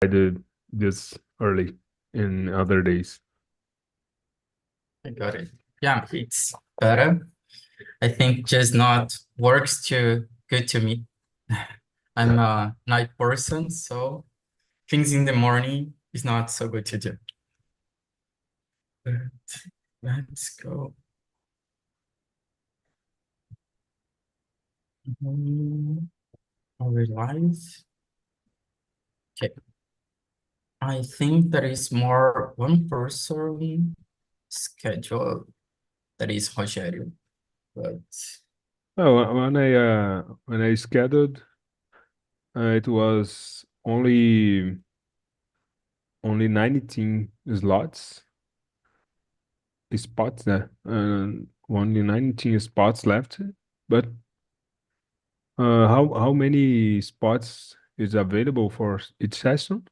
I did this early in other days. I got it. Yeah, it's better. I think just not works too good to me. I'm a night person, so things in the morning is not so good to do. But let's go. Are we live? Okay. I think there is more one person schedule that is Rogério, but Oh, when I scheduled, it was only 19 spots there, only 19 spots left. But how many spots is available for each session?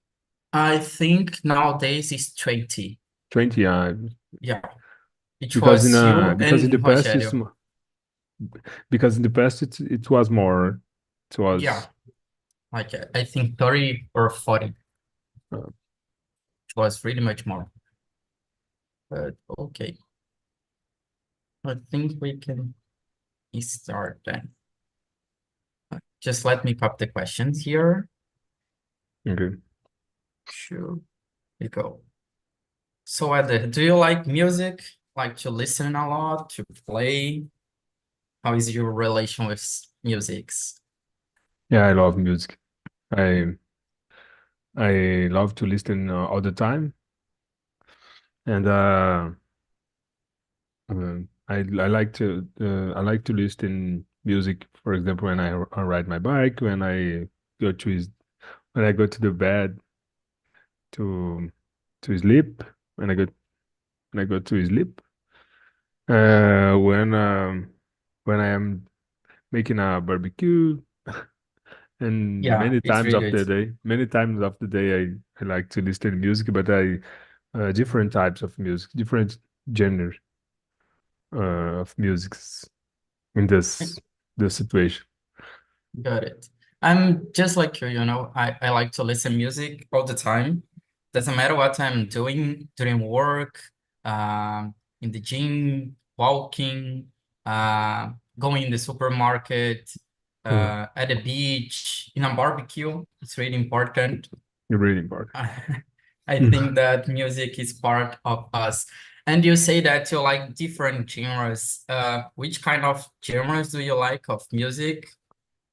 I think nowadays is 20. 20. Yeah, it Because was you because in the and past Rogério. because in the past it was more. It Yeah, was like I think 30 or 40. uh, It was really much more. But okay, I think we can start then. Just let me pop the questions here. okay. Sure, we go. So, Ed, do you like music? Like to listen a lot, to play? How is your relation with musics? Yeah, I love music. I I love to listen all the time, and I like to listen music. For example, when I ride my bike, go to his, when I go to the bed to sleep, when I go to sleep, uh, when um, when I am making a barbecue, and Yeah, it's really good. many times of the day, I like to listen to music, but I different types of music, different genres of musics in this situation. Got it. I'm just like you, I like to listen music all the time. Doesn't matter what I'm doing during work, in the gym, walking, uh, going in the supermarket, Mm, at the beach, in a barbecue. It's really important. really important. I think that music is part of us. And you say that you like different genres. Which kind of genres do you like of music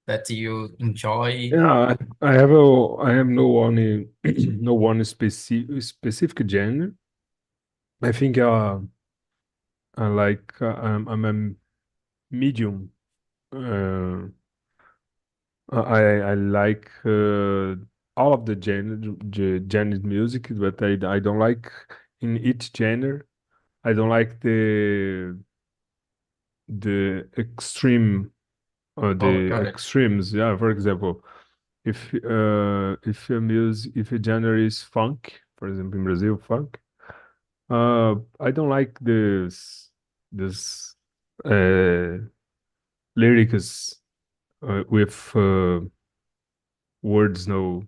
that you enjoy? Yeah, I have no one no one specific genre. I think I'm a medium. Uh, I like all of the genre music, but I don't like in each genre. I don't like Oh, the got it. extremes. Yeah, for example, if a genre is funk, for example, in Brazil, funk. I don't like this uh lyrics with words, no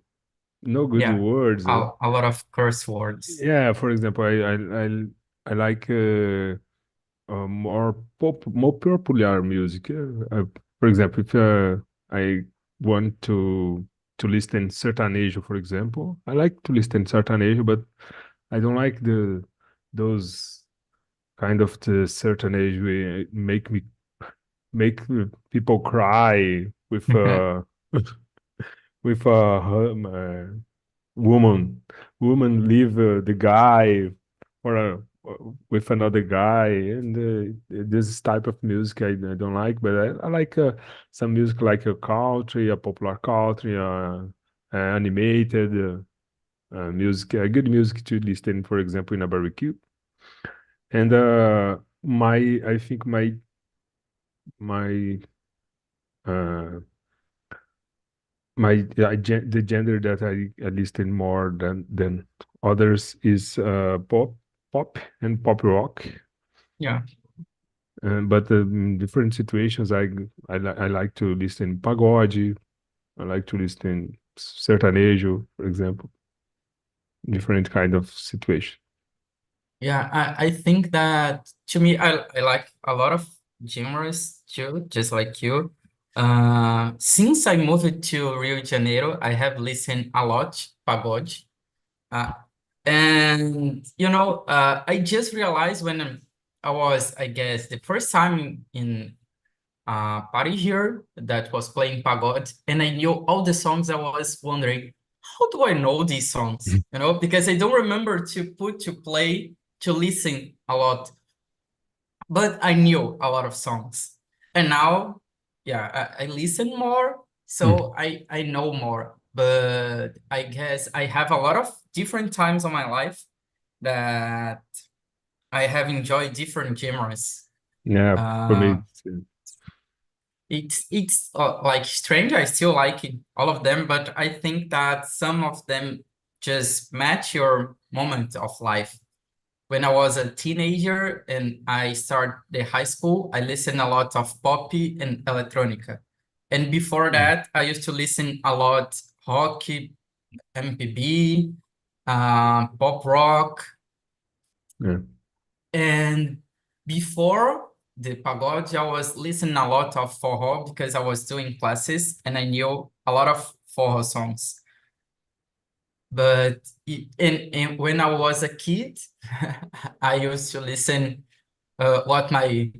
good Yeah, words. a lot of curse words. Yeah, for example, I like more popular music. For example, if I want to listen sertanejo, for example, I like to listen sertanejo, but I don't like the those kind of the sertanejo make people cry with with woman leave the guy or with another guy, and this type of music I don't like, but I like some music like a country, a popular country, animated music, good music to listen, for example, in a barbecue. And my I think my uh, the gender that I listen more than others is pop and pop rock. Yeah, But in different situations, I like to listen pagode. I like to listen sertanejo, for example. different kind of situation. Yeah, I think that to me, I like a lot of genres too, just like you. Since I moved to Rio de Janeiro, I have listened a lot pagode. Uh, and I just realized when I was, I guess, the first time in party here that was playing pagode, and I knew all the songs. I was wondering, how do I know these songs? Because I don't remember to put to play to listen a lot, but I knew a lot of songs. And now, yeah, I listen more, Mm. so I know more. But I guess I have a lot of different times of my life that I have enjoyed different genres. Yeah, for me, Uh, it's like strange. I still like it, all of them, but I think that some of them just match your moment of life. When I was a teenager and I started the high school, I listened a lot of poppy and electronica. And before mm, that, I used to listen a lot rock, MPB, pop rock. yeah. And before the pagode, I was listening a lot of forró because I was doing classes and I knew a lot of forró songs. But in when I was a kid, I used to listen what my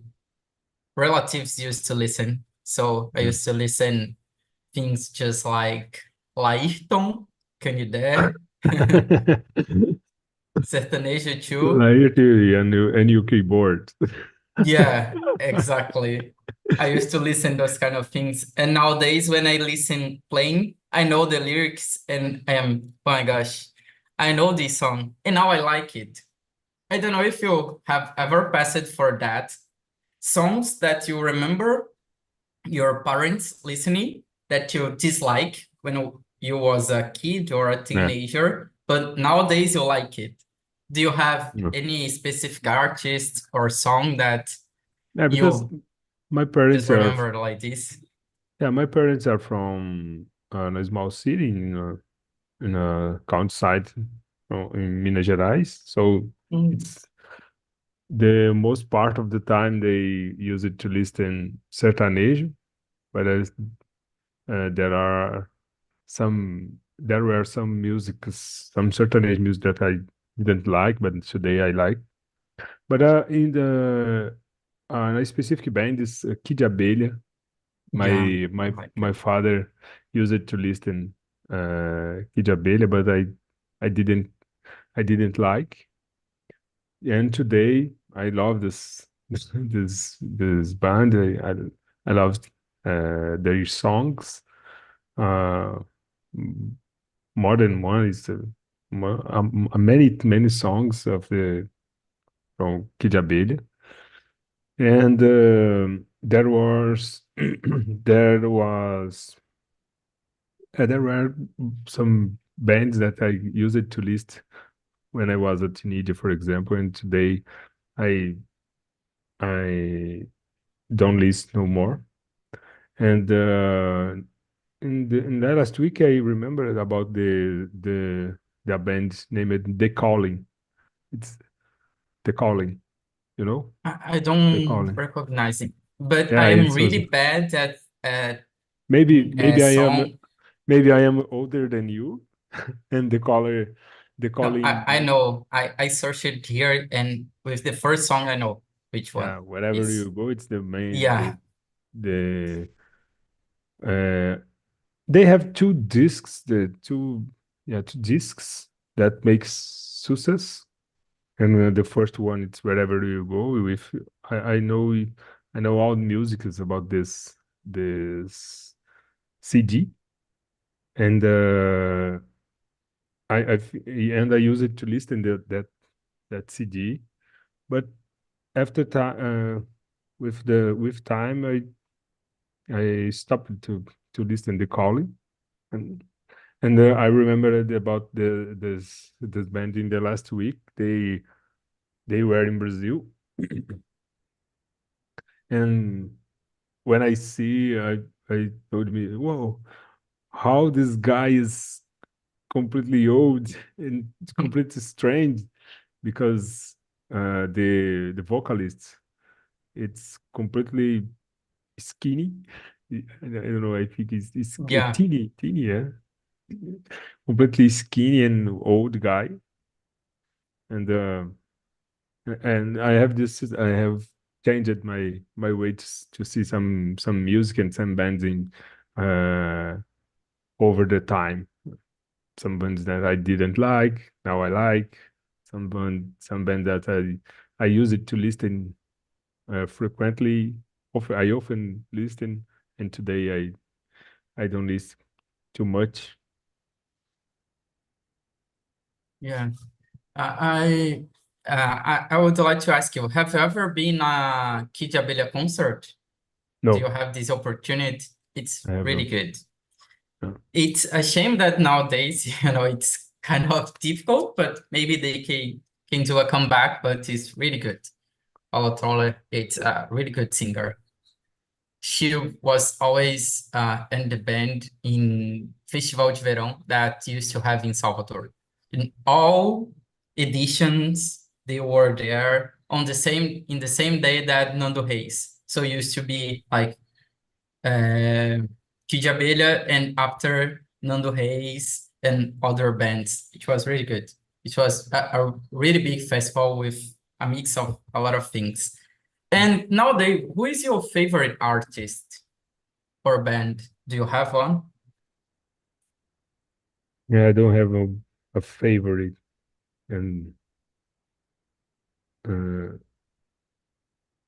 relatives used to listen. So I Mm. used to listen things just like Laírton, Can You Dare, Sertanejo too. Laity and your keyboard. Yeah, exactly. I used to listen those kind of things. And nowadays when I listen playing, I know the lyrics and I am, oh my gosh, I know this song and now I like it. I don't know if you have ever passed for that. Songs that you remember your parents listening that you dislike when you was a kid or a Yeah, teenager, but nowadays you like it. Do you have yeah. any specific artist or song that Yeah, because you my just parents are, remember like this? yeah, my parents are from a small city in a countryside in Minas Gerais. So Mm. it's the most part of the time they use it to listen sertanejo, but there are there were some music, some sertanejo music that I didn't like, but today I like. But in the a specific band is Kid Abelha. Yeah, I My like my it. father used it to listen Kid Abelha, but I didn't I didn't like. And today I love this this band. I loved their songs. Uh, m- More than one is many songs of the from Kid Abelha. And there was there were some bands that I used it to list when I was a teenager, for example, and today I I don't list no more. And in the last week, I remembered about the band named The Calling. It's The Calling, you know, I The don't Calling. recognize it, but Yeah, I am it was really bad at maybe I am song. maybe I am older than you, and The No, I Calling. know. I searched it here, and with the first song, I know which one Yeah, wherever is. you go, it's the main Yeah, the uh they have two discs, two discs that makes success. And the first one, it's wherever you go. With I know all the music is about this CD, and I use it to listen that CD. But after time, with time, I stopped to listen the calling, and I remembered about this band in the last week. They were in Brazil, and when I see, I told me, whoa, how this guy is completely old and it's completely strange because the vocalist it's completely skinny. I don't know. I think it's Yeah, teeny, yeah, completely skinny and old guy. And I have this. I have changed my way to see some music and some bands in uh over the time. Some bands that I didn't like, now I like. Some bands that I use it to listen frequently. I often listen, and today I don't listen too much. yeah. I would like to ask you, have you ever been a Kid Abelha concert? Do you No, have this opportunity? It's I have really not. good. No. It's a shame that nowadays, it's kind of difficult, but maybe they can do a comeback, but it's really good. Paula Troller, it's a really good singer. She was always in the band in Festival de Verão that used to have in Salvador. In all editions, they were there on the same day that Nando Reis. So it used to be like Kid Abelha and after Nando Reis and other bands. It was really good. It was a really big festival with a mix of a lot of things. And nowadays, who is your favorite artist or band? Do you have one? Yeah, I don't have a favorite, and uh,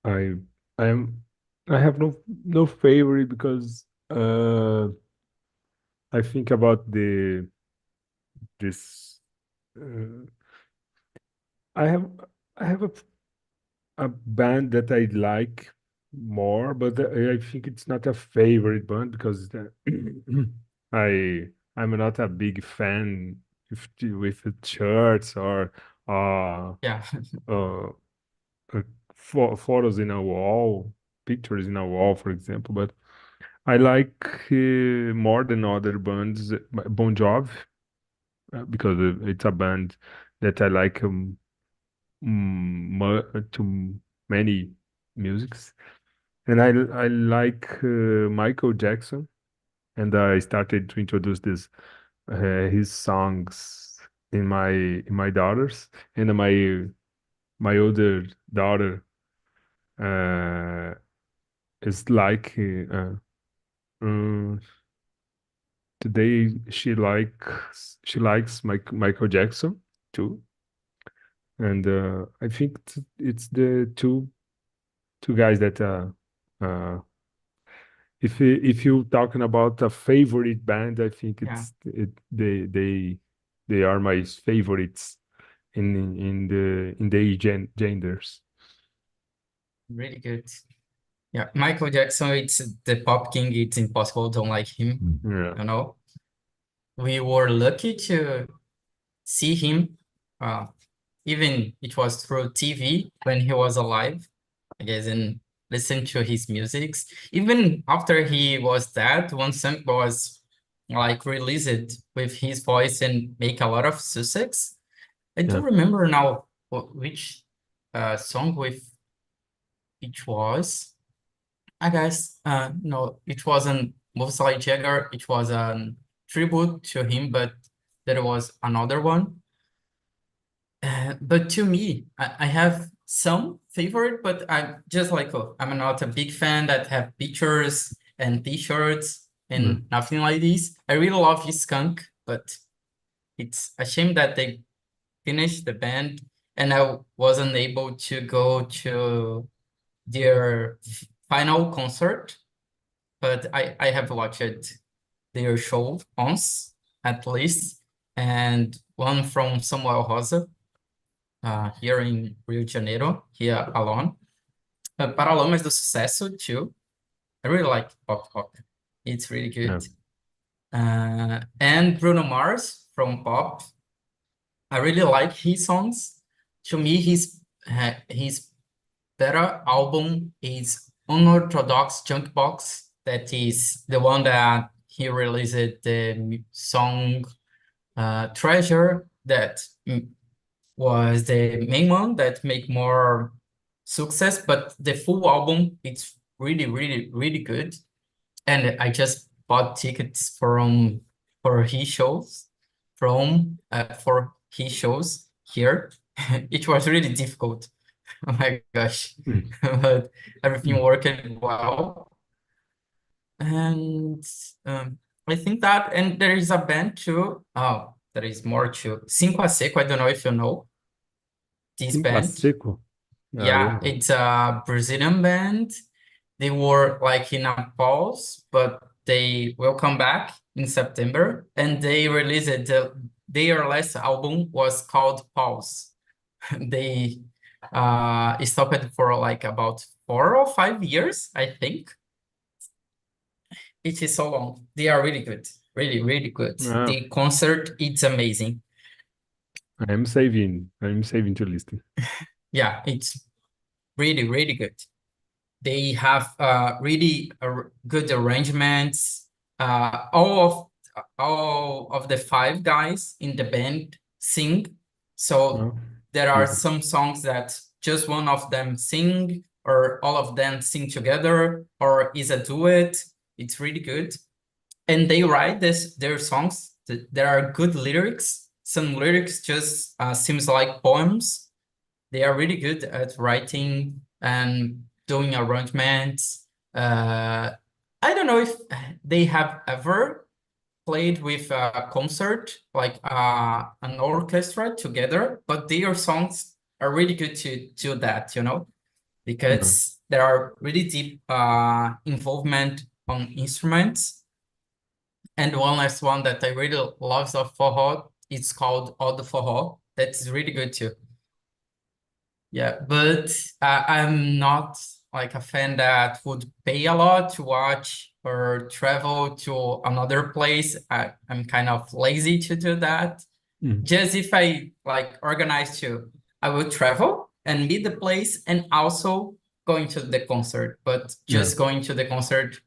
I I am I have no favorite because I think about the this uh, I have I have a band that I like more, but I think it's not a favorite band because I I'm not a big fan with the shirts or uh, Yeah, uh, photos in a wall, pictures in a wall, for example. But I like more than other bands, Bon Jovi, because it's a band that I like to many musics. And I like Michael Jackson, and I started to introduce his songs in my daughters, and my older daughter uh, is like um, today she likes Michael Jackson too, and I think it's the two guys that uh, if you're talking about a favorite band, I think yeah, they are my favorites in the genders. really good. Yeah, Michael Jackson, it's the pop king. It's impossible to don't like him. Yeah, You know, we were lucky to see him. Uh, Even it was through TV when he was alive, I guess, and listen to his musics. Even after he was dead, one song was like released with his voice and make a lot of success. I yeah, don't remember now which song with it was. I guess no, it wasn't Mostly Jagger. It was a tribute to him, but there was another one. But to me, I have some favorite, but I'm just like, oh, I'm not a big fan that have pictures and t-shirts yeah, and nothing like this. I really love his Skunk, but it's a shame that they finished the band and I wasn't able to go to their final concert, but I have watched their show once at least, and one from Samuel Rosa here in Rio de Janeiro, here alone. Paralamas do Sucesso too. I really like pop rock. It's really yeah, good. And Bruno Mars from pop. I really like his songs. To me, his better album is Unorthodox Junkbox. That is the one that he released the song Treasure that was the main one that make more success, but the full album, it's really, really, really good. And I just bought tickets for his shows for his shows here. It was really difficult. Oh my gosh. Mm. But everything Mm. worked well. And um, I think that, and there is a band too. Oh, there is more too. Cinco a Seco, I don't know if you know this Cinco a band. seco? I Yeah, don't know. it's a Brazilian band. They were like in a pause, but they will come back in September. And they released their last album was called Pause. They stopped for like about 4 or 5 years, I think. It is so long. They are really good, really, really good. Ah, The concert, it's amazing. I'm saving. I'm saving to listen. Yeah, it's really, really good. They have really good arrangements. All of the five guys in the band sing. So Ah, there are beautiful. some songs that just one of them sing, or all of them sing together, or is a duet. It's really good. And they write their songs. There are good lyrics. Some lyrics just seems like poems. They are really good at writing and doing arrangements. I don't know if they have ever played with a concert, like an orchestra together, but their songs are really good to do that, Ah, because there are really deep involvement on instruments. And one last one that I really love of forró, it's called Odd Forró. That's really good too. Yeah, but I'm not like a fan that would pay a lot to watch or travel to another place. I'm kind of lazy to do that. mm. Just if I like organize to, I will travel and meet the place and also going to the concert. But Yeah. just going to the concert,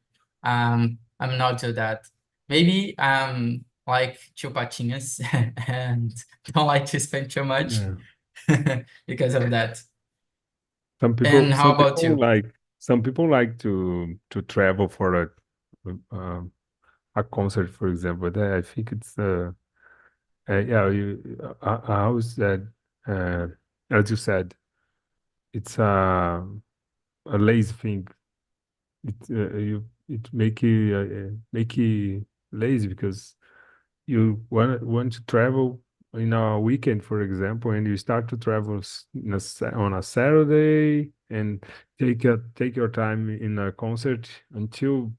I'm not do that. Maybe like chupatinhas and don't like to spend too much Yeah. because of that. Some people, And how about you? some people like to travel for a concert, for example. I think it's yeah, I always said, uh, as you said, it's a lazy thing. It make you lazy because you want to travel in a weekend, for example, and you start to travel on a Saturday and take your time in a concert until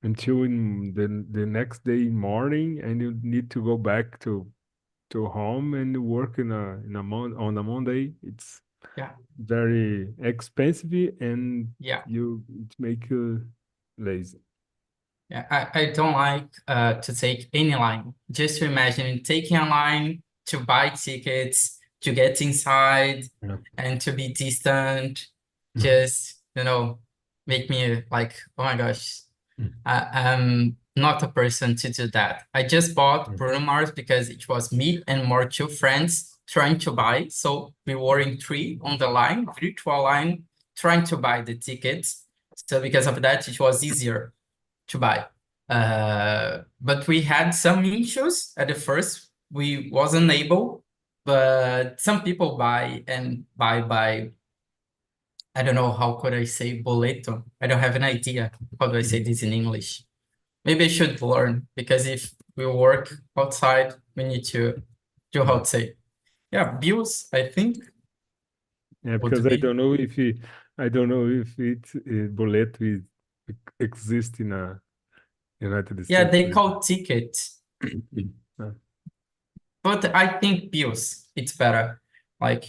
in the next day morning, and you need to go back to home and work on a Monday. It's Yeah, very expensive and yeah, it make you lazy. yeah. I don't like to take any line. Just to imagine taking a line to buy tickets, to get inside Yeah. and to be distant, Mhm. just, make me like, oh my gosh, Mhm. I'm not a person to do that. I just bought Bruno Mars because it was me and more two friends trying to buy. So we were in three on the line, virtual line, trying to buy the tickets. So because of that, it was easier to buy. But we had some issues at the first. We wasn't able, but some people buy and buy by, I don't know, how could I say boleto? I don't have an idea. How do I say Mhm. this in English? Maybe I should learn because if we work outside, we need to do how Yeah. to say. Yeah, bills, I think Yeah, because would be. I don't know if boleto exists in United Yeah, States, they for example. call ticket, Uh, but I think bills, it's better. Like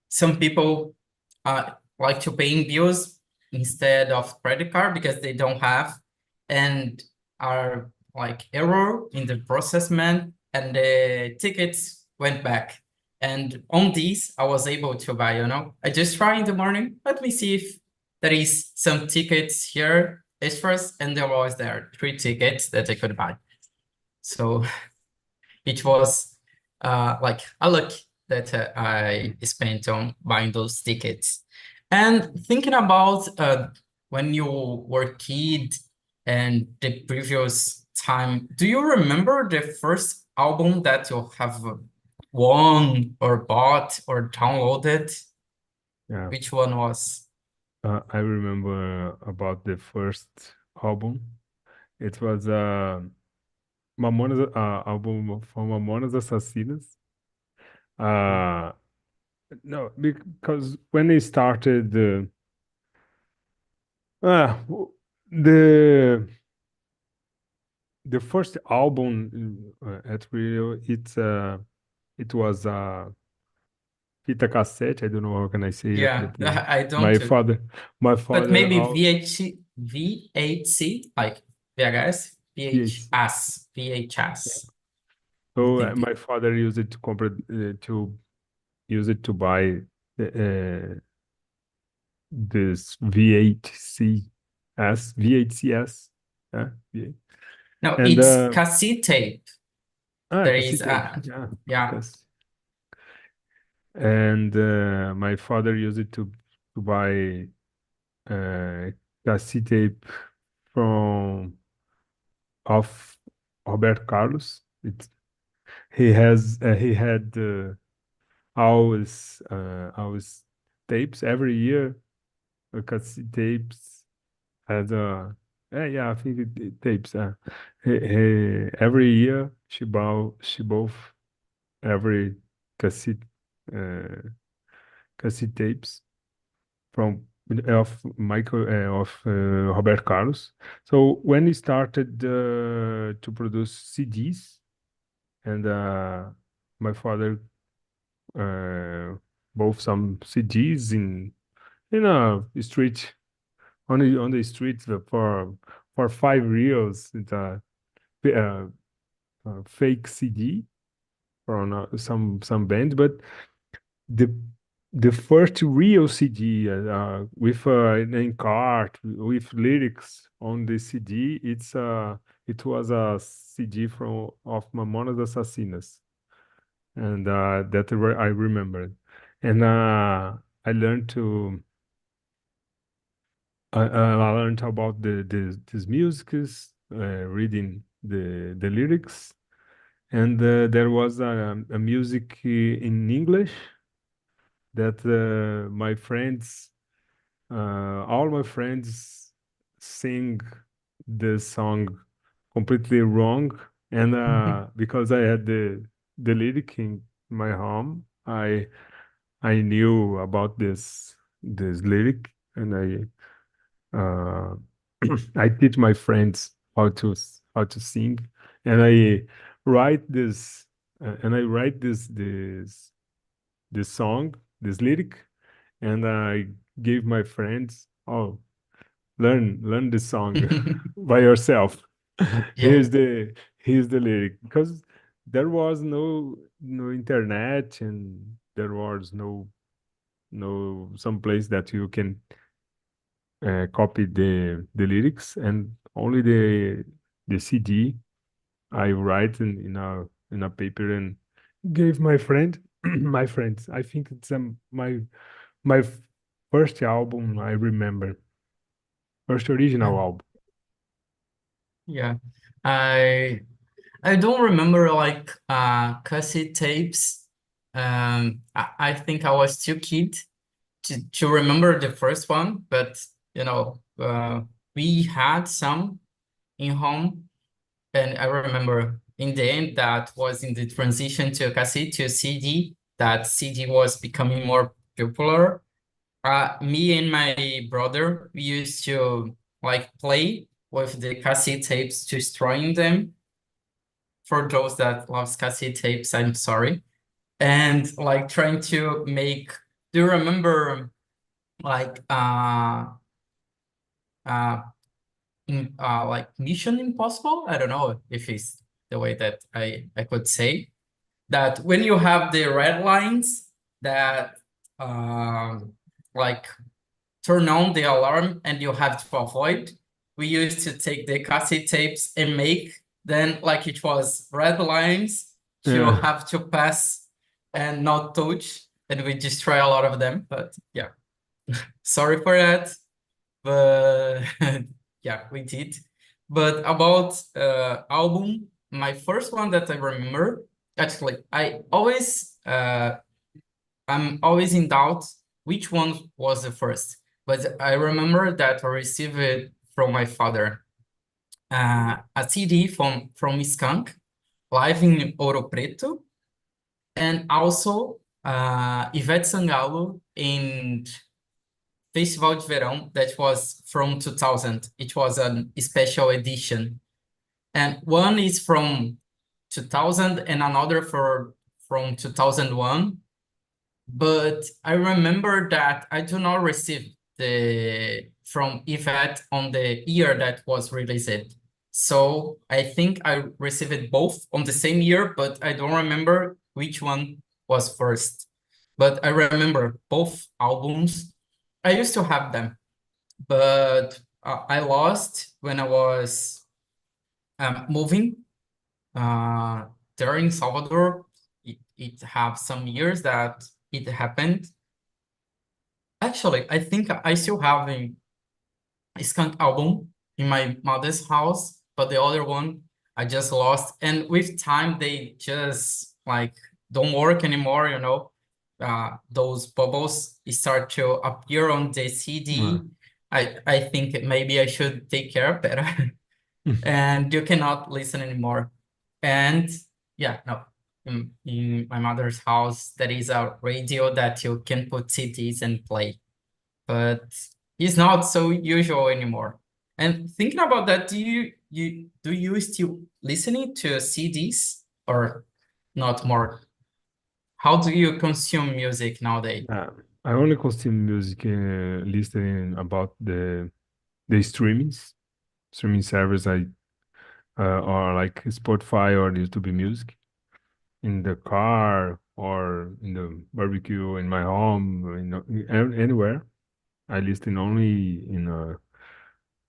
some people like to pay in bills instead of credit card because they don't have and are like error in the processment and the tickets went back. And on these, I was able to buy, I just try in the morning. Let me see if there is some tickets here extras, and there was three tickets that I could buy. So which was like a luck that I spent on buying those tickets. And thinking about when you were a kid and the previous time, do you remember the first album that you have won or bought or downloaded? Yeah. Which one was? I remember about the first album. It was Mamonas, album from Mamonas Assassinas. Uh, no, because when they started the the first album at Rio, it was fita cassette. I don't know how can I say it, Yeah, but I don't my too. father, my But father, maybe VHC, like VHS, yes. VHS, VHS. I So think. my father used it to to use it to buy uh, this VHCS, yeah, No, and it's cassette tape. There is cassette tape, yeah, yeah. because and my father used it to buy cassette tape from of Roberto Carlos. He had always tapes every year, cassette tapes had yeah, I think it tapes. Every year she bought every cassette uh, cassette tapes from of Michael of Roberto Carlos. So when he started to produce CDs, and my father uh, bought some CDs in a street on the street for 5 reals. It's a, a fake CD from some band, but the the first real CD with an card with lyrics on the CD, it was a CD from of Mamonas Assassinas, and I remember, and I learned to. I learned about these musics, reading the lyrics, and there was a music in English that all my friends sing the song completely wrong, and because I had the lyric in my home, I knew about this lyric, and uh, I teach my friends how to sing, and I write this song, this lyric, and I gave my friends, oh, learn this song by yourself. Yeah. Here's the lyric, because there was no internet, and there was no some place that you can copy the lyrics, and only the CD I write in a paper and gave my friend my friends. I think it's my first album I remember, first original album. Yeah. I I don't remember like cassette tapes. I think I was too kid to remember the first one, but you know, we had some in home, and I remember in the end that was in the transition to cassette to CD, that CD was becoming more popular. Me and my brother, we used to like play with the cassette tapes, destroying them. For those that loves cassette tapes, I'm sorry. And like trying to make, do you remember like uh like Mission Impossible? I don't know if it's the way that I could say that when you have the red lines that like turn on the alarm and you have to avoid. We used to take the cassette tapes and make then like it was red lines you Yeah. have to pass and not touch, and we destroy a lot of them. But yeah, sorry for that. But yeah, we did. But about album, my first one that I remember, actually, I'm always in doubt which one was the first. But I remember that I received it from my father, a CD from Skunk, live in Ouro Preto, and also Ivete Sangalo in Festival de Verão that was from 2000. It was a special edition. And one is from 2000 and another from 2001. But I remember that I do not receive the from Yvette on the year that was released. So I think I received both on the same year, but I don't remember which one was first. But I remember both albums. I used to have them, but I lost when I was moving uh, there in Salvador. It have some years that it happened. Actually, I think I still have a Skunk album in my mother's house, but the other one I just lost. And with time, they just like don't work anymore, you know. Those bubbles start to appear on the Yeah. CD. I think maybe I should take care of that. And you cannot listen anymore. And yeah, no, in my mother's house, there is a radio that you can put CDs and play, but it's not so usual anymore. And thinking about that, do you still listening to CDs or not more? How do you consume music nowadays? I only consume music listening about the streaming service or like Spotify or YouTube Music in the car or in the barbecue in my home, anywhere. I listen only in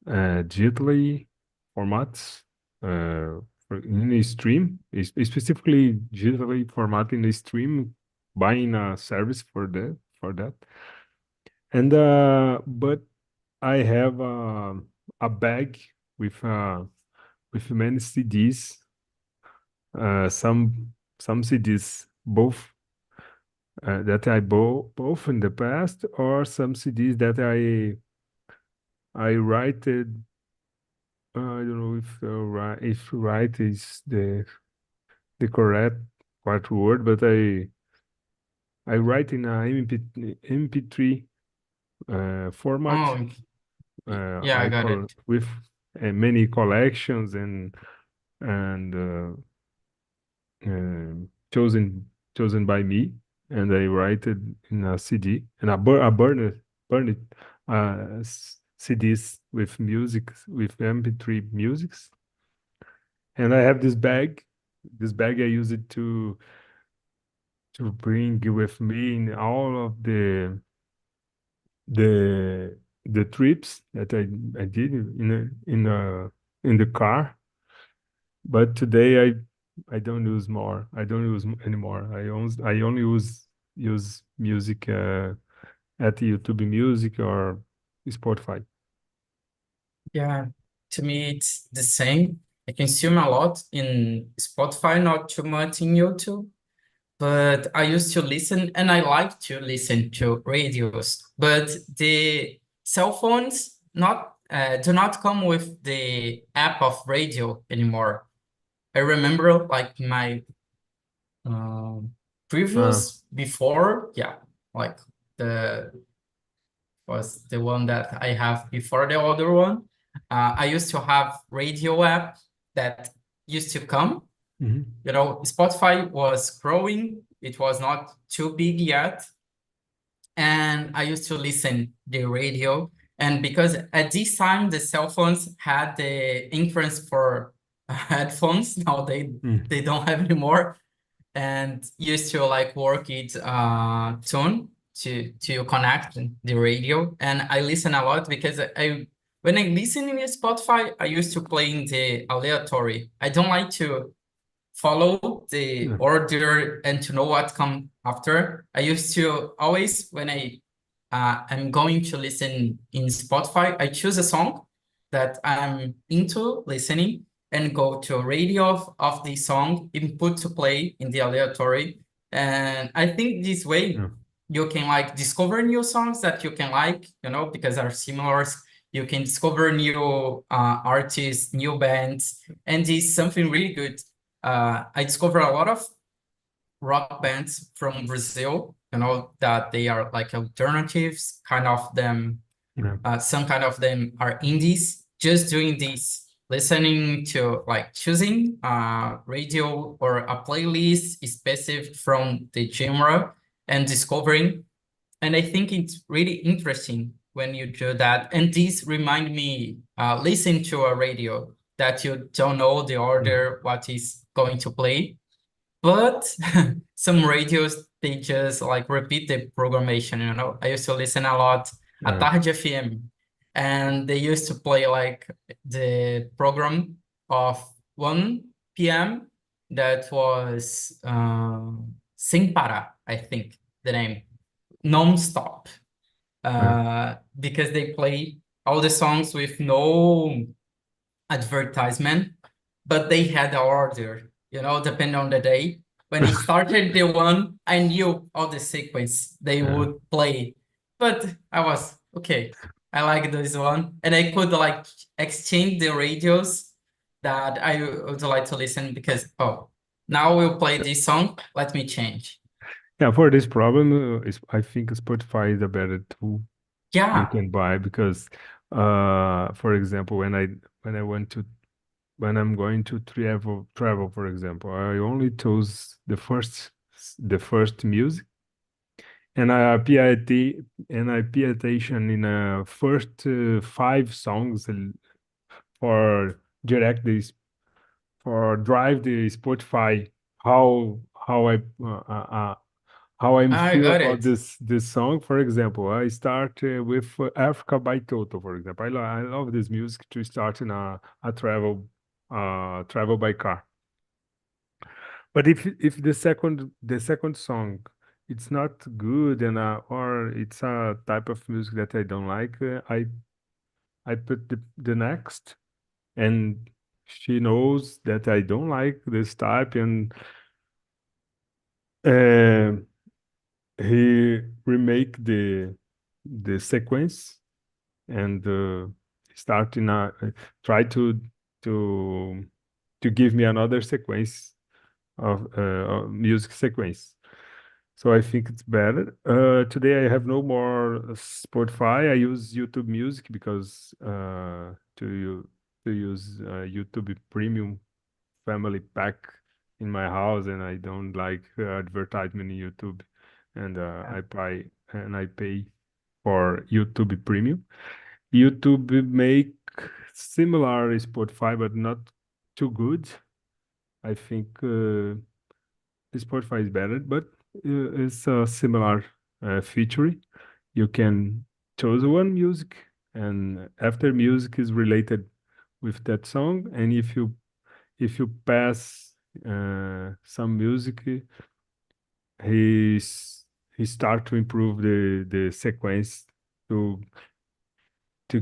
digitally formats in a stream, specifically digitally format in a stream, buying a service for that. And but I have a bag with uh, with many CDs, some CDs both that I bought both in the past, or some CDs that I write it. I don't know if write is the correct word, but I write in a MP3 format. Oh, yeah, I I got call it. with many collections and chosen by me, and I write it in a CD, and I burn it CDs with music with MP3 musics, and I have this bag. This bag I use it to bring with me in all of the the trips that I did in the car. But today I don't use more. I don't use anymore. I only use music at YouTube Music or Spotify. Yeah, to me it's the same. I consume a lot in Spotify, not too much in YouTube. But I used to listen and I like to listen to radios. But the cell phones not do not come with the app of radio anymore. I remember like my um, Uh, previous before, yeah, like the was the one that I have before the other one. I used to have radio app that used to come. mhm. You know, Spotify was growing. It was not too big yet. And I used to listen the radio. And because at this time, the cell phones had the inference for headphones. Now Mm. they don't have anymore. And used to like work it tune to connect the radio. And I listen a lot because I when I listen in Spotify, I used to play in the aleatory. I don't like to follow the Yeah. order and to know what come after. I used to always, when I'm going to listen in Spotify, I choose a song that I'm into listening and go to a radio of the song, input to play in the aleatory. And I think this way Yeah. you can like discover new songs that you can like, because are similar. You can discover new artists, new bands, and it's something really good. I discover a lot of rock bands from Brazil, that they are like alternatives, kind of them, Yeah. some kind of them are indies, just doing this, listening to like choosing radio or a playlist specific from the genre and discovering. And I think it's really interesting when you do that. And this remind me, listen to a radio that you don't know the Mm. order, what is going to play. But some radios, they just like repeat the programmation. I used to listen a lot at Yeah. Tarde FM, and they used to play like the program of 1 p.m. that was Sem Parar, I think the name, non-stop, Yeah. because they play all the songs with no advertisement, but they had the order, depending on the day. When it started the one, I knew all the sequence they Yeah. would play. But I was okay. I like this one. And I could like exchange the radios that I would like to listen because, oh, now we'll play this song. Let me change. Yeah, for this problem, I think Spotify is a better tool you Yeah. can buy because, for example, when I went to when I'm going to travel, for example, I only chose the first music, and I pay attention in first five songs for direct this for drive the Spotify how I how I I feel got about it. this song. For example, I start with Africa by Toto. For example, I love this music to start in a travel by car. But if the second song it's not good and or it's a type of music that I don't like, I put the next, and she knows that I don't like this type, and uh, he remake the sequence and start in try to to give me another sequence of music sequence. So I think it's better. Today I have no more Spotify. I use YouTube Music because to use YouTube Premium family pack in my house, and I don't like advertisement in YouTube, and I pay for YouTube Premium. YouTube make similar Spotify, but not too good. I think Spotify is better, but it's a similar feature. You can choose one music, and after music is related with that song, and if you pass some music, he's he start to improve the sequence to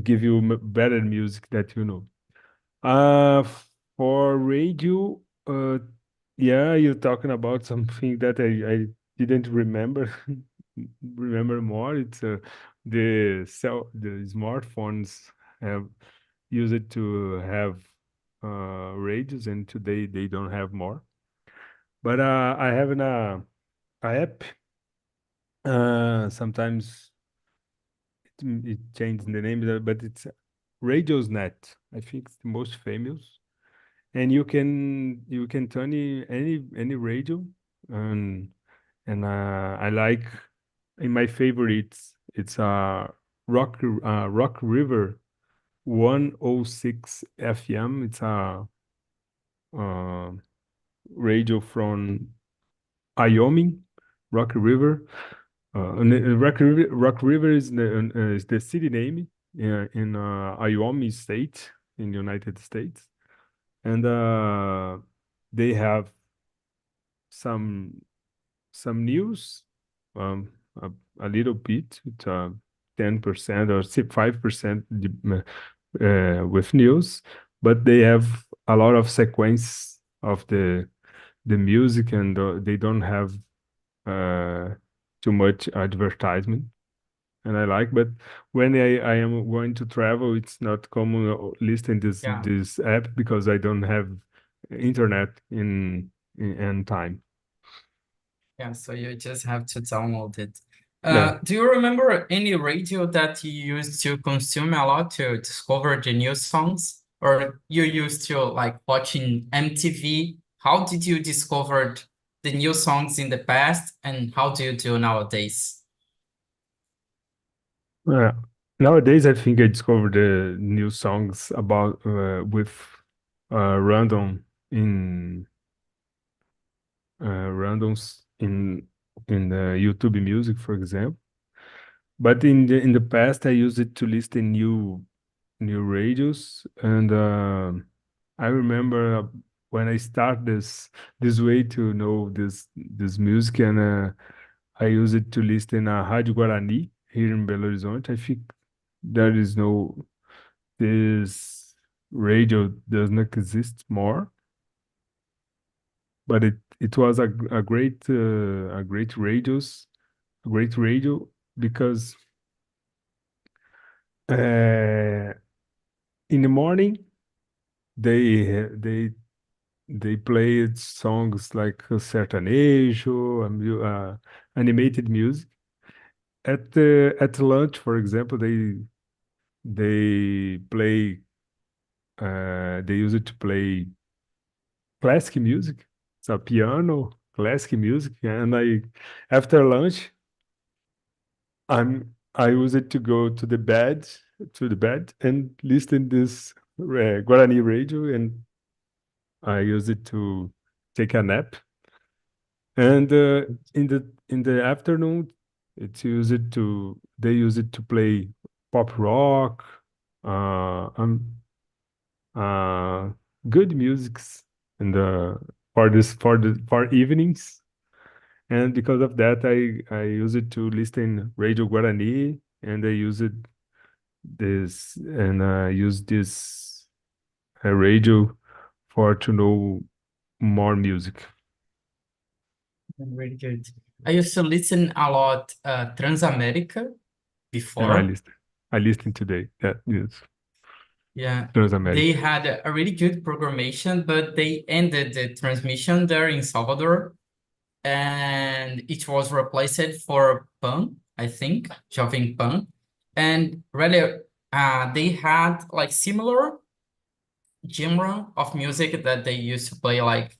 give you better music that you know. Uh, for radio, yeah, you're talking about something that I didn't remember remember more. It's the smartphones have use it to have radios, and today they don't have more. But I have a app. Sometimes it changed the name, but it's Radios Net. I think it's the most famous, and you can turn any radio, and I like in my favorites. It's Rock River 106 FM. It's a uh, radio from Wyoming, Rock River. Rock River is the city name in Wyoming State in the United States, and they have. some some news, um, a, a little bit, with 10% or 5% with news, but they have a lot of sequence of the music, and they don't have uh, too much advertisement. And I like, but when I am going to travel, it's not common listing Yeah. this app because I don't have internet in time. Yeah, so you just have to download it. Yeah. Do you remember any radio that you used to consume a lot to discover the new songs? Or you used to like watching MTV? How did you discover the new songs in the past and how do you do nowadays? Uh, Nowadays, I think I discovered the new songs about with random in randoms in the YouTube Music, for example. But in the past, I used it to listen new radios, and I remember when I start this way to know this music, and I use it to listen Rádio Guarani here in Belo Horizonte. I think there is no this radio does not exist more, but it was a great radio because uh, in the morning they they played songs like sertanejo, animated music. At lunch, for example, they play they use it to play classic music, so piano, classic music, and I after lunch I use it to go to the bed and listen this Guarani radio, and I use it to take a nap. And in the afternoon, they use it to play pop rock, uh, um, uh, good musics in the for evenings. And because of that, I use it to listen Radio Guarani, and I use this radio for to know more music. Really good. I used to listen a lot Transamerica And before. I listened today. Yeah, yes, Yeah, they Transamérica. had a really good programmation, but they ended the transmission there in Salvador, and it was replaced for Pan, I think, Jovem Pan. And really, they had like similar genre of music that they used to play, like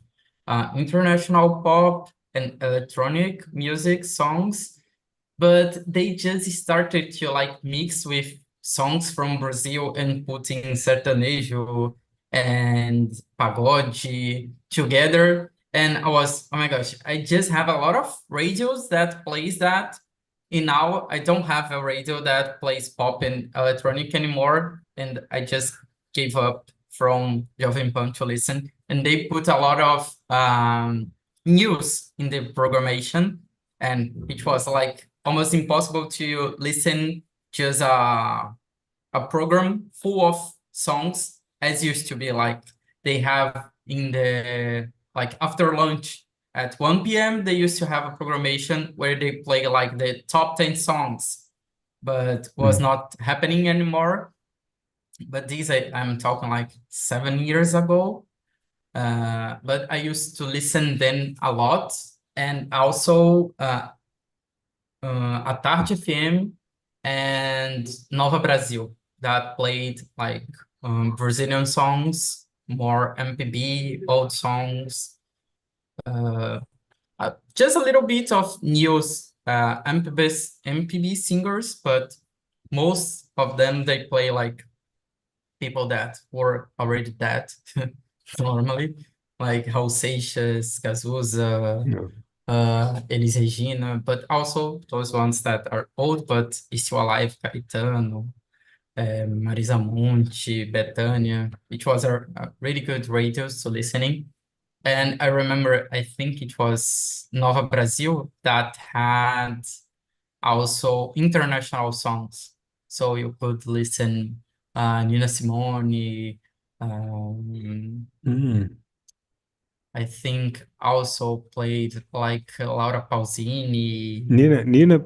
international pop and electronic music songs, but they just started to like mix with songs from Brazil and putting sertanejo and pagode together. And I was, oh my gosh, I just have a lot of radios that plays that. And now I don't have a radio that plays pop and electronic anymore. And I just gave up from Jovem Pan to listen. And they put a lot of news in the programmation, and it was like almost impossible to listen just a program full of songs as used to be. Like they have in the like after lunch at 1 p.m. they used to have a programmation where they play like the top 10 songs, but was Mm. not happening anymore. But these I'm talking like 7 years ago. But I used to listen then a lot, and also A Tarde FM and Nova Brasil that played like Brazilian songs, more MPB, old songs, uh, just a little bit of news, MPB singers, but most of them they play like people that were already dead normally, like Raul Seixas, Cazuza, No. Elis Regina, but also those ones that are old but still alive, Caetano, Marisa Monte, Bethânia, which was a really good radios to listening. And I remember, I think it was Nova Brasil that had also international songs. So you could listen Nina Simone, um, Mm. I think also played like Laura Pausini, Nina,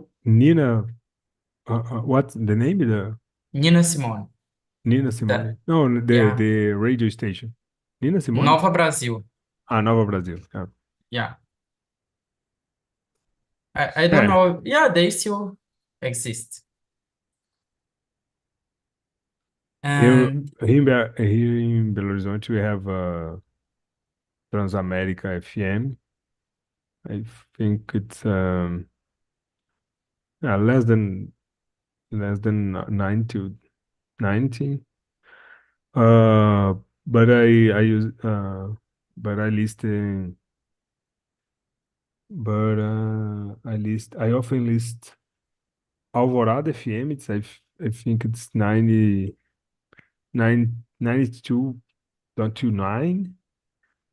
what's the name? The Nina Simone. Nina That Simone. No, yeah, the radio station. Nina Simone? Nova Brasil. Ah, Nova Brasil. Yeah. Yeah, I don't Yeah. know. Yeah, they still exist. Here, And here in Belo Horizonte, we have Transamérica FM. I think it's yeah, less than 90. Uh, but I use but I listen but I often list Alvorada FM. I think it's 92.29,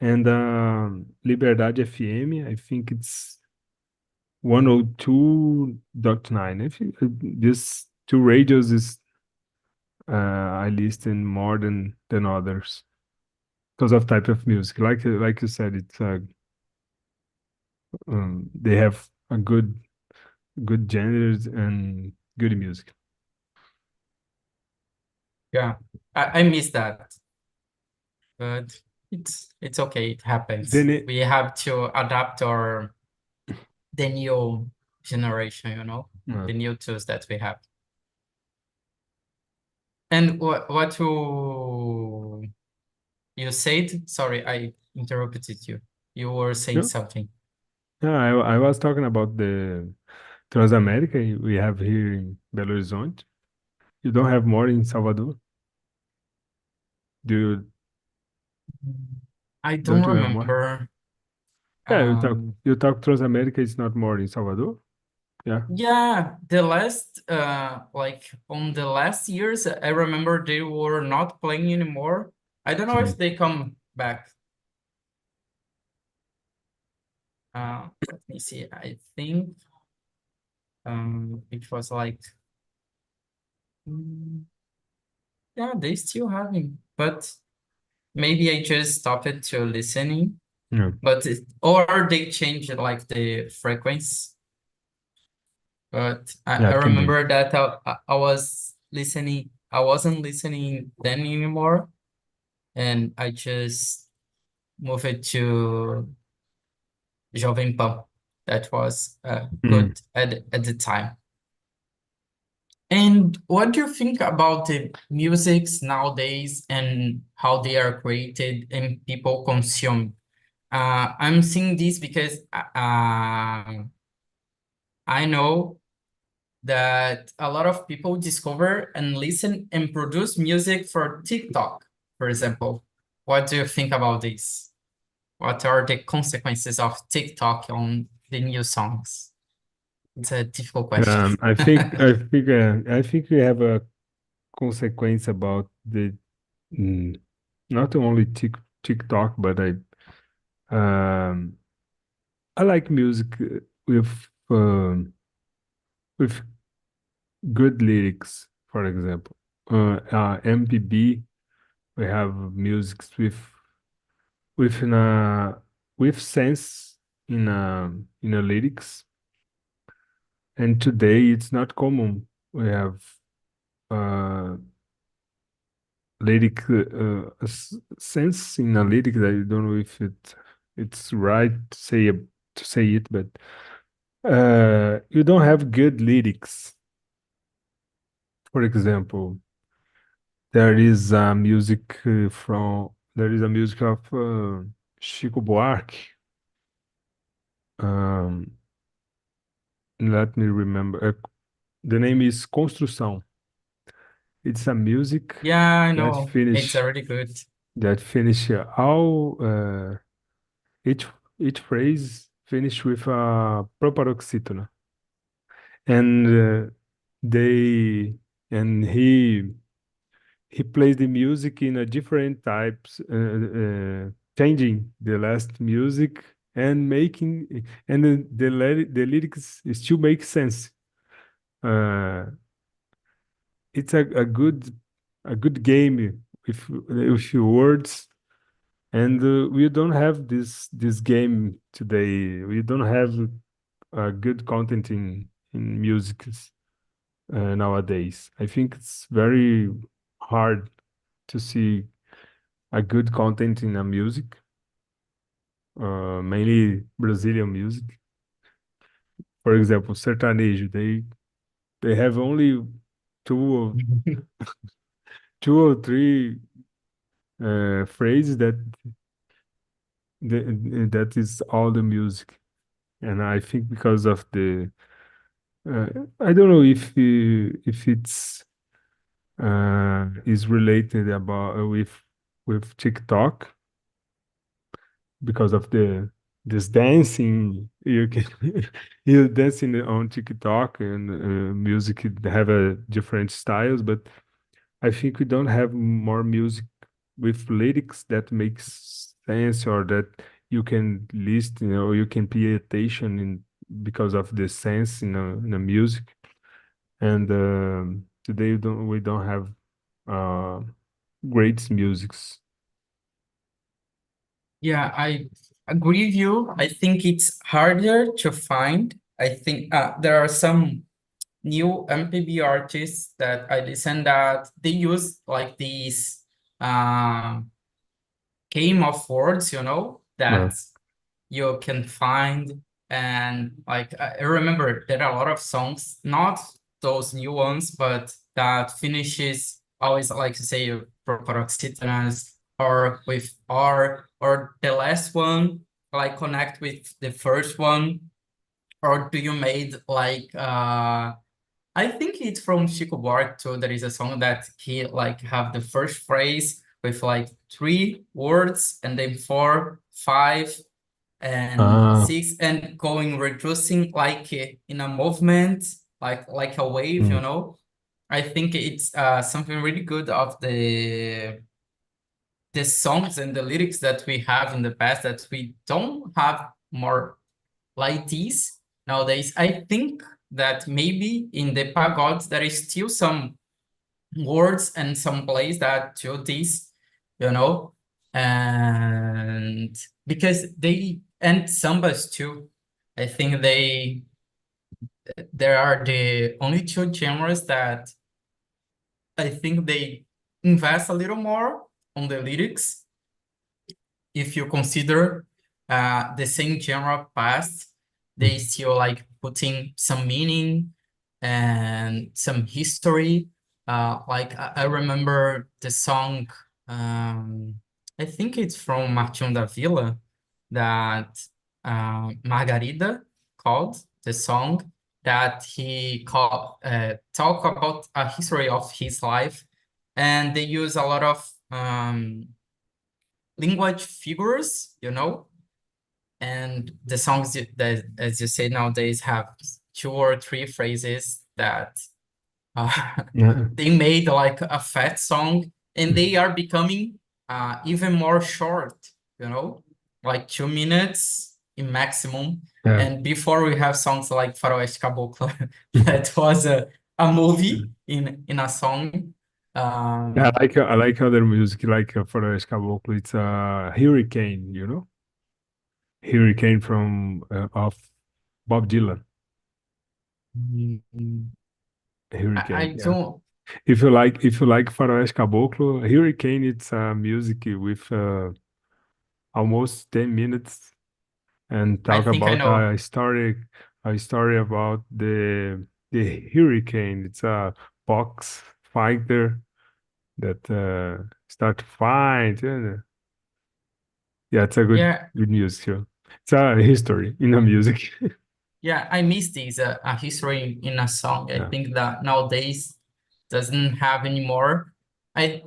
and Liberdade FM. I think it's 102.9. I think these two radios is I listen more than others because of type of music. Like you said, it's they have a good genres and good music. yeah, I miss that, but it's okay. It happens. Then it, We have to adapt our the new generation, uh, the new tools that we have. And what you said? Sorry, I interrupted you. You were saying no, something. no, I was talking about the Transamérica we have here in Belo Horizonte. You don't have more in Salvador? Do you, I don't don't you have more? remember. Yeah, Um, you talk Transamérica is not more in Salvador? Yeah. yeah, the last like on the last years, I remember they were not playing anymore. I don't know if Mm. they come back. Let me see. I think it was like mm, yeah, they still having, but maybe I just stopped to listening. Yeah. But or they changed like the frequency. But I Yeah, can be. remember that I was listening. I wasn't listening then anymore, and I just moved it to Jovem Pan. That was Mm. good at the time. And what do you think about the musics nowadays and how they are created and people consume? I'm seeing this because I know that a lot of people discover and listen and produce music for TikTok, for example. What do you think about this? What are the consequences of TikTok on the new songs? It's a difficult question. I think we have a consequence about the mm, not only TikTok, but um I like music with good lyrics, for example. MPB, we have music with in a with sense in a lyrics, and today it's not common. We have uh sense in a lyric that I don't know if it's right to say it, but you don't have good lyrics. For example, there is a music of Chico Buarque. Um, let me remember. The name is Construção. It's a music Yeah, I that know. It's finish already good. that finish all each each phrase finish with a proparoxítono, and they and he plays the music in a different types. changing the last music and making and the lyrics still make sense. Uh, it's a good game with your words, and we don't have this game today. We don't have good content in music nowadays. I think it's very hard to see a good content in a music, mainly Brazilian music. For example, sertanejo, they have only two or two or three phrases that is all the music. And I think because of the I don't know if it's is related about with TikTok because of the this dancing you can you dancing on TikTok and music have a different styles, but I think we don't have more music with lyrics that makes sense or that you can listen, you can pay attention in because of the sense in the music. And today we don't have uh, great musics. Yeah, I agree with you. I think it's harder to find. I think there are some new MPB artists that I listen that they use like these um game of words, Uh, that you can find. And like I remember there are a lot of songs, not those new ones, but that finishes always like to say paroxytonas or with R, or the last one like connect with the first one. Or do you made like I think it's from Chico Buarque too. There is a song that he like have the first phrase with like three words and then four, five, and uh, six, and going reducing like in a movement, like a wave, mm, I think it's something really good of the songs and the lyrics that we have in the past that we don't have more like this nowadays. I think that maybe in the pagods there is still some words and some plays that do this, you know, and because they and sambas too. I think there are the only two genres that I think they invest a little more on the lyrics. If you consider the same genre past, they mm, still like putting some meaning and some history. Like I remember the song, I think it's from Martin da Vila, that Margarida called the song, that he called talk about a history of his life, and they use a lot of language figures, and the songs that, as you say, nowadays have two or three phrases that uh, yeah, they made like a fat song, and they are becoming even more short, like 2 minutes in maximum. yeah. And before we have songs like Faroeste Caboclo, that was a movie in a song. Yeah, Um, I like other music like for the Caboclo. It's Hurricane, Hurricane from of Bob Dylan. I Hurricane, yeah. don't. If you like Faroeste Caboclo, Hurricane, it's music with almost 10 minutes and I talk think I about know. a story about the hurricane. It's a box fighter that start to fight. And, yeah, it's a Yeah, good news too. It's a history in the music. yeah, I miss this a history in a song. I Yeah. think that nowadays doesn't have anymore. I,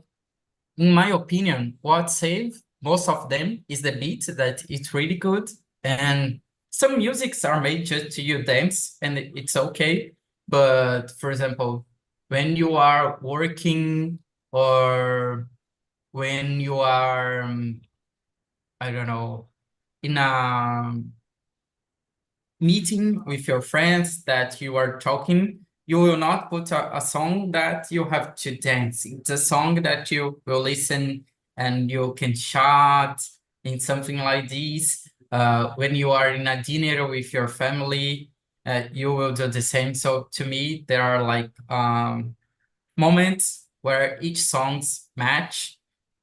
in my opinion, what save most of them is the beat, that it's really good, and some musics are made just to you dance, and it's okay. But for example, when you are working, or when you are I don't know, in a meeting with your friends that you are talking, you will not put a song that you have to dance. It's a song that you will listen and you can chat in something like this. When you are in a dinner with your family, you will do the same. So to me, there are like moments where each songs match,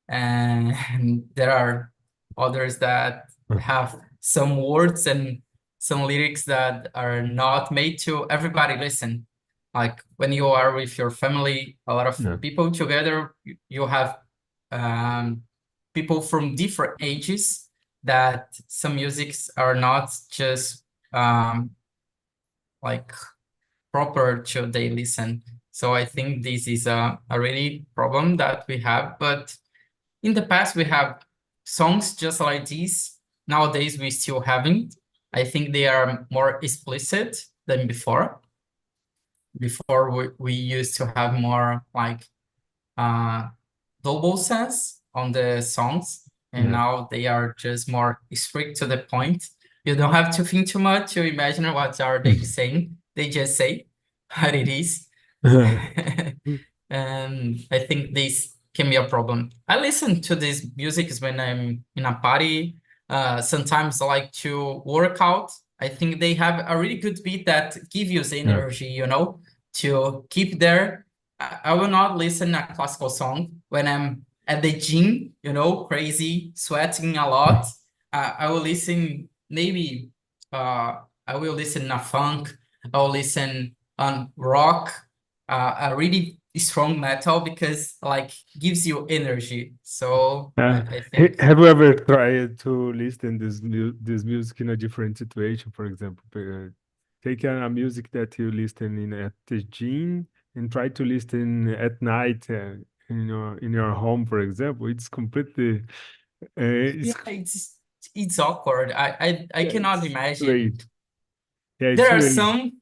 and there are others that have some words and some lyrics that are not made to everybody listen. Like when you are with your family, a lot of Yeah. people together, you have um, people from different ages, that some musics are not just um, like proper to they listen. So I think this is a really problem that we have. But in the past, we have songs just like this. Nowadays, we still haven't. I think they are more explicit than before. Before, we used to have more like uh, double sense on the songs, and Yeah. now they are just more strict to the point. You don't have to think too much to imagine what are they saying. They just say what it is. And I think this can be a problem. I listen to these musics when I'm in a party. Sometimes I like to work out. I think they have a really good beat that gives you the Yeah. energy, to keep there. I will not listen a classical song when I'm at the gym, crazy, sweating a lot. I will listen maybe I will listen a funk. I will listen on rock, a really strong metal because like gives you energy. So I think Have you ever tried to listen this music in a different situation? For example, take a music that you listen in at the gym and try to listen at night in your home, for example. It's completely yeah, it's it's awkward. I yeah, cannot it's imagine. great. Yeah, There it's are really some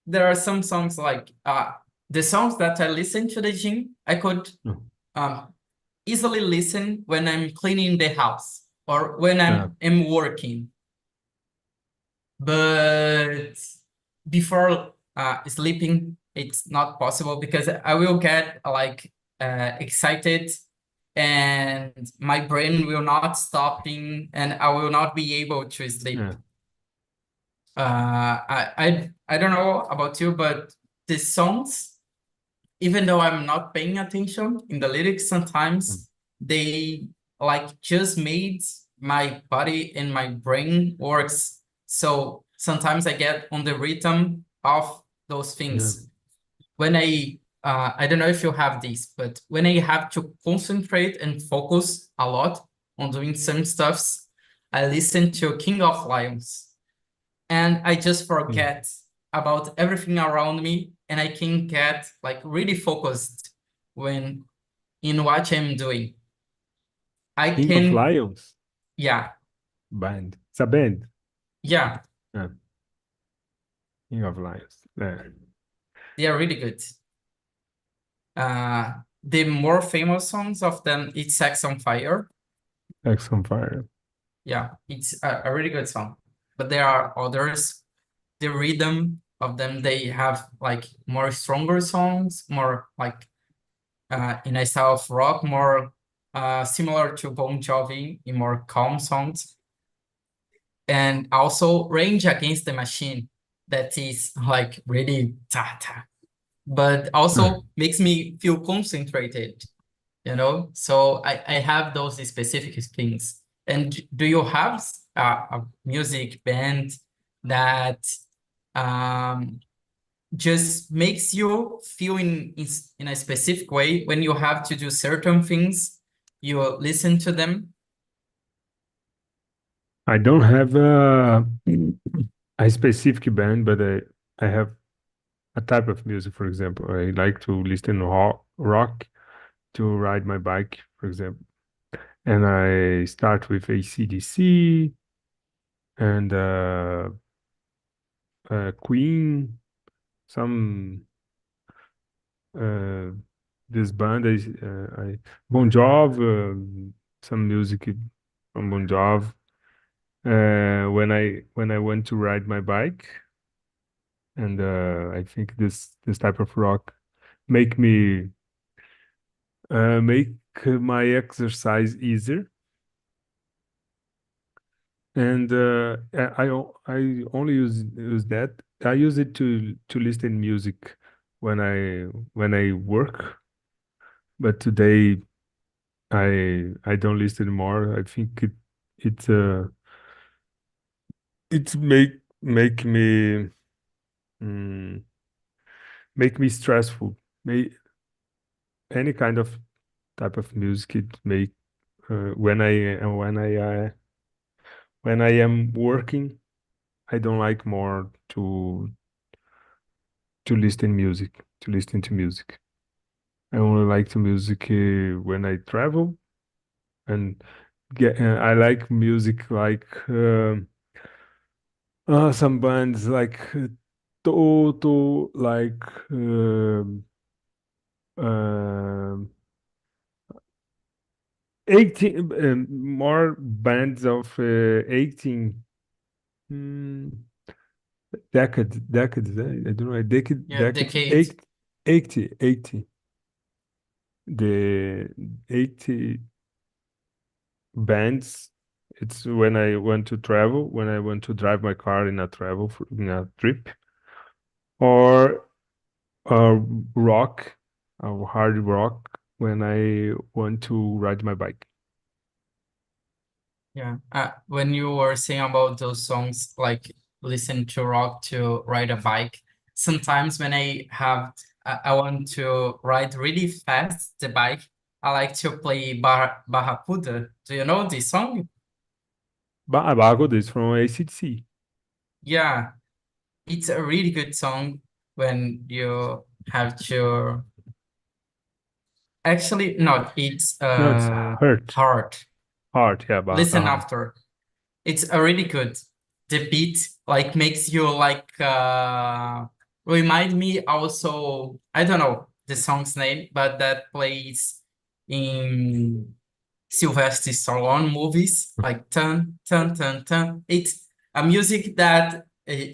there are some songs like the songs that I listen to the gym, I could um easily listen when I'm cleaning the house or when uh, I'm working. But before sleeping, it's not possible because I will get like excited, and my brain will not stopping, and I will not be able to sleep. yeah. I don't know about you, but the songs, even though I'm not paying attention in the lyrics, Mm. sometimes they like just made my body and my brain works. So sometimes I get on the rhythm of those Yeah. things. When I don't know if you have this, but when I have to concentrate and focus a lot on doing some stuffs, I listen to King of Lions, and I just King forget about everything around me, and I can get like really focused when in what I'm doing. I King of can, Lions yeah, band. It's a band. yeah, Yeah. King of Lions. Yeah. they are really good. The more famous songs of them, it's Sex on Fire. X on Fire. Yeah, it's a really good song. But there are others. The rhythm of them, they have like more stronger songs, more like in a style of rock, more similar to Bon Jovi in more calm songs. And also Rage Against the Machine, that is like really ta ta, but Yeah. also makes me feel concentrated. So I have those specific things. And do you have a music band that um, just makes you feel in a specific way when you have to do certain things, you listen to them? I don't have a specific band, but I have a type of music, for example. I like to listen to rock to ride my bike, for example. And I start with AC/DC and Queen, some uh, this band I Bon Jovi, some music. from Bon Jovi. When I went to ride my bike, and I think this type of rock make me make my exercise easier. And I only use that. I use it to listen music when I work, but today I don't listen more. I think it it make me mm, make me stressful. Any kind of type of music it make when I am working, I don't like more to listen to music. I only like the music when I travel, and I like music like some bands like Toto, like um 18 more bands of 18 mm, decades. I don't know, Yeah, decades, decade. 80, the 80 bands. It's when I want to travel, when I want to drive my car in a in a trip, or uh, rock, hard rock when I want to ride my bike. Yeah. When you were saying about those songs, like listen to rock to ride a bike, sometimes when I want to ride really fast the bike, I like to play Barracuda. Do you know this song? Bago is from AC/DC. Yeah, it's a really good song when you have to. Actually, no, it's No, it's hard. Heart, yeah, Listen after. It's a really good. The beat like makes you like remind me also, I don't know the song's name, but that plays in Sylvester Stallone movies like turn turn turn turn. It's a music that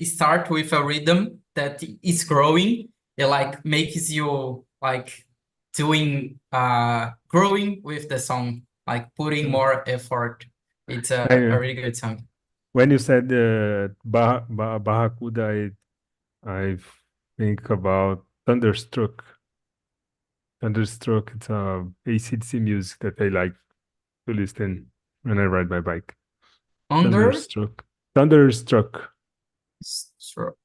start with a rhythm that is growing. It like makes you like doing growing with the song, like putting Mm. more effort. It's a I, really good song. when you said Barracuda, I think about Thunderstruck. Thunderstruck, it's AC/DC music that I like to listen when I ride my bike. Under Thunderstruck. Thunderstruck. Sure.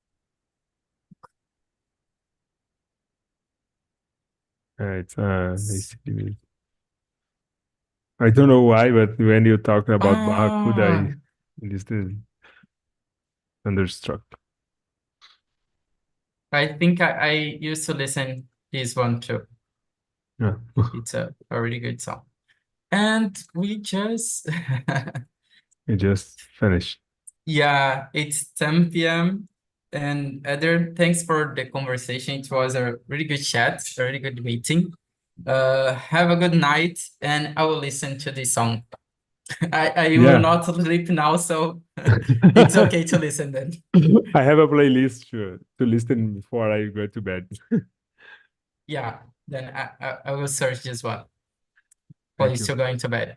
It's AC/DC music. I don't know why, but when you talk about Barracuda, Ah, I listen Thunderstruck. I think I used to listen this one too. Yeah, It's a really good song. And we just I just finished. yeah, it's 10 p.m. And Eder, thanks for the conversation. It was a really good chat, a really good meeting. Have a good night, and I will listen to this song. I will Yeah. not sleep now, so it's okay to listen then. I have a playlist to listen before I go to bed. Yeah, then I will search this one while Thank you're you. still going to bed.